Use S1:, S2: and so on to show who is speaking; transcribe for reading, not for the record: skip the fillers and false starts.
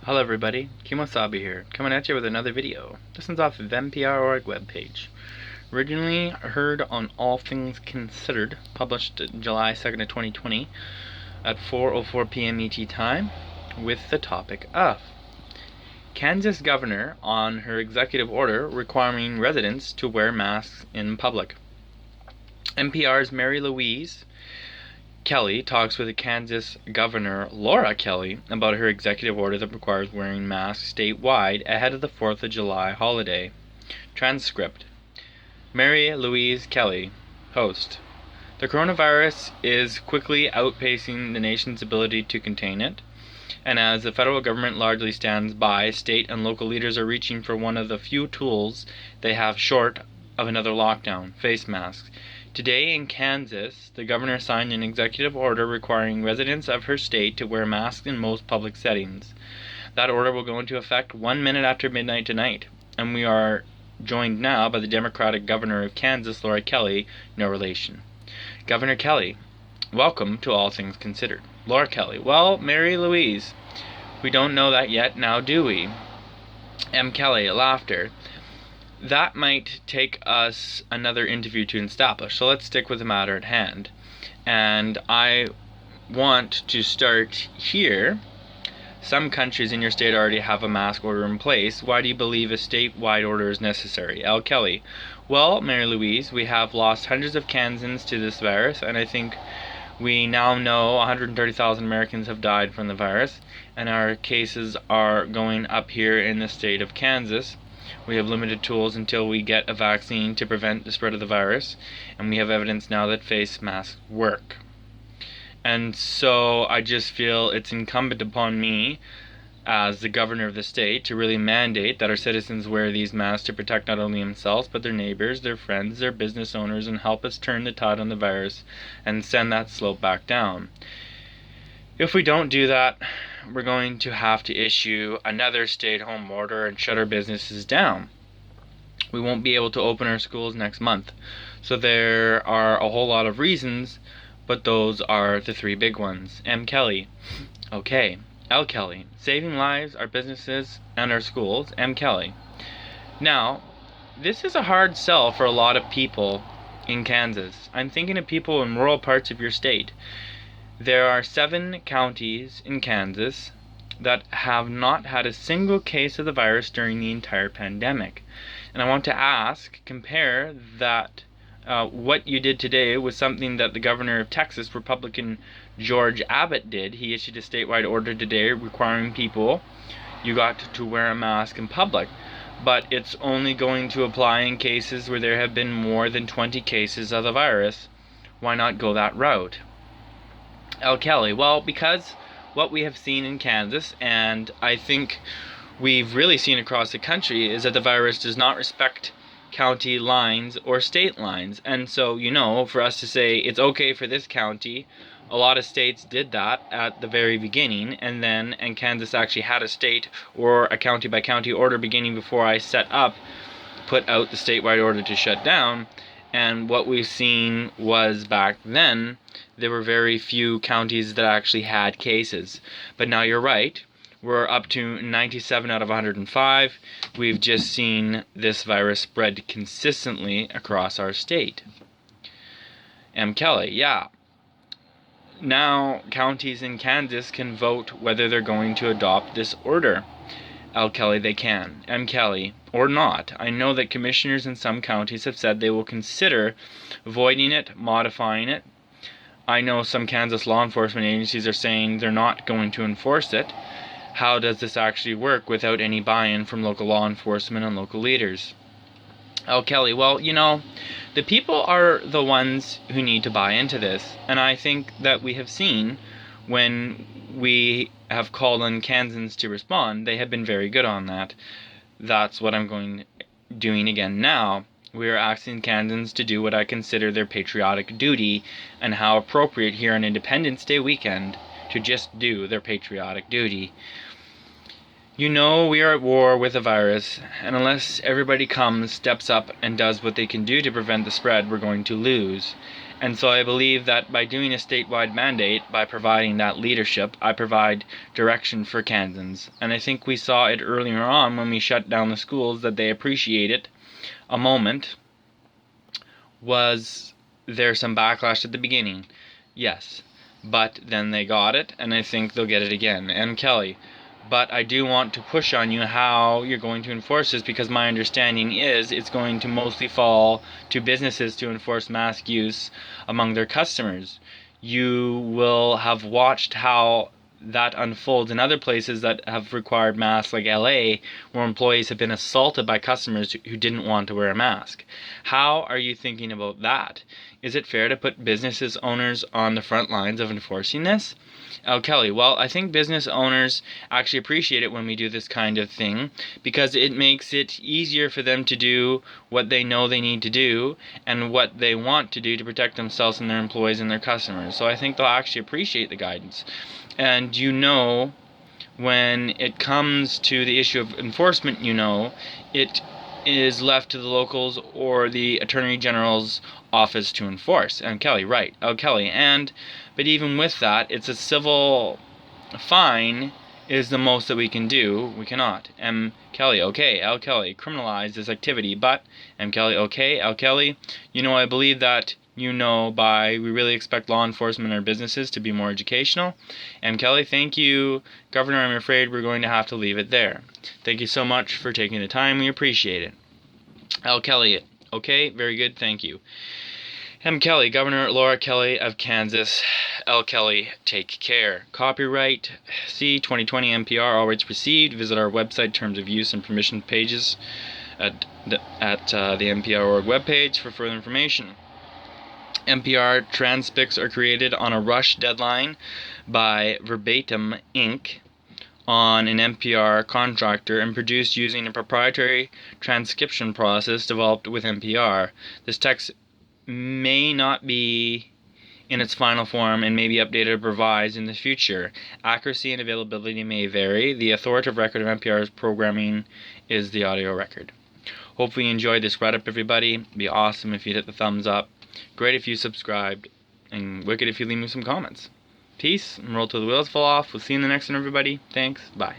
S1: Hello everybody, Kemo Sabi here, coming at you with another video. This one's off of NPR.org webpage. Originally heard on All Things Considered, published July 2nd of 2020 at 4:04 p.m. ET time, with the topic of Kansas governor on her executive order requiring residents to wear masks in public. NPR's Louise Kelly talks with Kansas Governor Laura Kelly about her executive order that requires wearing masks statewide ahead of the 4th of July holiday. Transcripted. Mary Louise Kelly, host. The coronavirus is quickly outpacing the nation's ability to contain it, and as the federal government largely stands by, state and local leaders are reaching for one of the few tools they have short of another lockdown: face masks. Today in Kansas, the governor signed an executive order requiring residents of her state to wear masks in most public settings. That order will go into effect 1 minute after midnight tonight, and we are joined now by the Democratic governor of Kansas, Laura Kelly, no relation. Governor Kelly, welcome to All Things Considered. Laura Kelly, well, Mary Louise, we don't know that yet, now do we? M. Kelly, laughter. That might take us another interview to establish, so let's stick with the matter at hand. And I want to start here. Some countries in your state already have a mask order in place. Why do you believe a statewide order is necessary? L. Kelly. Well, Mary Louise, we have lost hundreds of Kansans to this virus, and I think we now know 130,000 Americans have died from the virus, and our cases are going up here in the state of Kansas. We have limited tools until we get a vaccine to prevent the spread of the virus, and we have evidence now that face masks work. And so I just feel it's incumbent upon me as the governor of the state to really mandate that our citizens wear these masks to protect not only themselves but their neighbors, their friends, their business owners, and help us turn the tide on the virus and send that slope back down. If we don't do that, we're going to have to issue another stay-at-home order and shut our businesses down. We won't be able to open our schools next month. So there are a whole lot of reasons, but those are the three big ones. M. Kelly. Okay. L. Kelly. Saving lives, our businesses, and our schools. M. Kelly. Now, this is a hard sell for a lot of people in Kansas. I'm thinking of people in rural parts of your state. There are 7 counties in Kansas that have not had a single case of the virus during the entire pandemic. And I want to compare that what you did today with something that the governor of Texas, Republican George Abbott, did. He issued a statewide order today requiring people, you got to wear a mask in public. But it's only going to apply in cases where there have been more than 20 cases of the virus. Why not go that route? L. Kelly. Well, because what we have seen in Kansas, and I think we've really seen across the country, is that the virus does not respect county lines or state lines. And so, for us to say it's okay for this county, a lot of states did that at the very beginning, and Kansas actually had a state or a county by county order beginning before I put out the statewide order to shut down. And what we've seen was back then, there were very few counties that actually had cases. But now you're right, we're up to 97 out of 105. We've just seen this virus spread consistently across our state. M. Kelly, yeah. Now counties in Kansas can vote whether they're going to adopt this order. L. Kelly, they can. M. Kelly, or not. I know that commissioners in some counties have said they will consider voiding it, modifying it. I know some Kansas law enforcement agencies are saying they're not going to enforce it. How does this actually work without any buy-in from local law enforcement and local leaders? L. Kelly, well, the people are the ones who need to buy into this. And I think that we have seen when we have called on Kansans to respond, they have been very good on that. That's what I'm doing again now. We are asking Kansans to do what I consider their patriotic duty, and how appropriate here on Independence Day weekend to just do their patriotic duty. We are at war with a virus, and unless everybody steps up and does what they can do to prevent the spread, we're going to lose. And so I believe that by doing a statewide mandate, by providing that leadership, I provide direction for Kansans. And I think we saw it earlier on when we shut down the schools that they appreciate it. A moment. Was there some backlash at the beginning? Yes. But then they got it, and I think they'll get it again. And Kelly, but I do want to push on you how you're going to enforce this, because my understanding is it's going to mostly fall to businesses to enforce mask use among their customers. You will have watched how that unfolds in other places that have required masks, like LA, where employees have been assaulted by customers who didn't want to wear a mask. How are you thinking about that? Is it fair to put business owners on the front lines of enforcing this? Kelly, well, I think business owners actually appreciate it when we do this kind of thing, because it makes it easier for them to do what they know they need to do and what they want to do to protect themselves and their employees and their customers. So I think they'll actually appreciate the guidance. And when it comes to the issue of enforcement, it is left to the locals or the Attorney General's office to enforce. And Kelly, right, Kelly, but even with that, it's a civil fine is the most that we can do. We cannot. Kelly, okay, L. Kelly, criminalize this activity, but Kelly, okay, L. Kelly, I believe that we really expect law enforcement and our businesses to be more educational. Kelly, thank you, Governor. I'm afraid we're going to have to leave it there. Thank you so much for taking the time. We appreciate it. L. Kelly, okay, very good, thank you. Kelly, Governor Laura Kelly of Kansas. L. Kelly, take care. Copyright C 2020 NPR, all rights received. Visit our website, terms of use and permission pages at the NPR.org webpage for further information. NPR transpics are created on a rush deadline by Verbatim Inc. on an NPR contractor and produced using a proprietary transcription process developed with NPR. This text may not be in its final form and may be updated or revised in the future. Accuracy and availability may vary. The authoritative record of NPR's programming is the audio record. Hopefully you enjoyed this write-up, everybody. It'd be awesome if you hit the thumbs up. Great if you subscribed. And wicked if you leave me some comments. Peace, and roll till the wheels fall off. We'll see you in the next one, everybody. Thanks. Bye.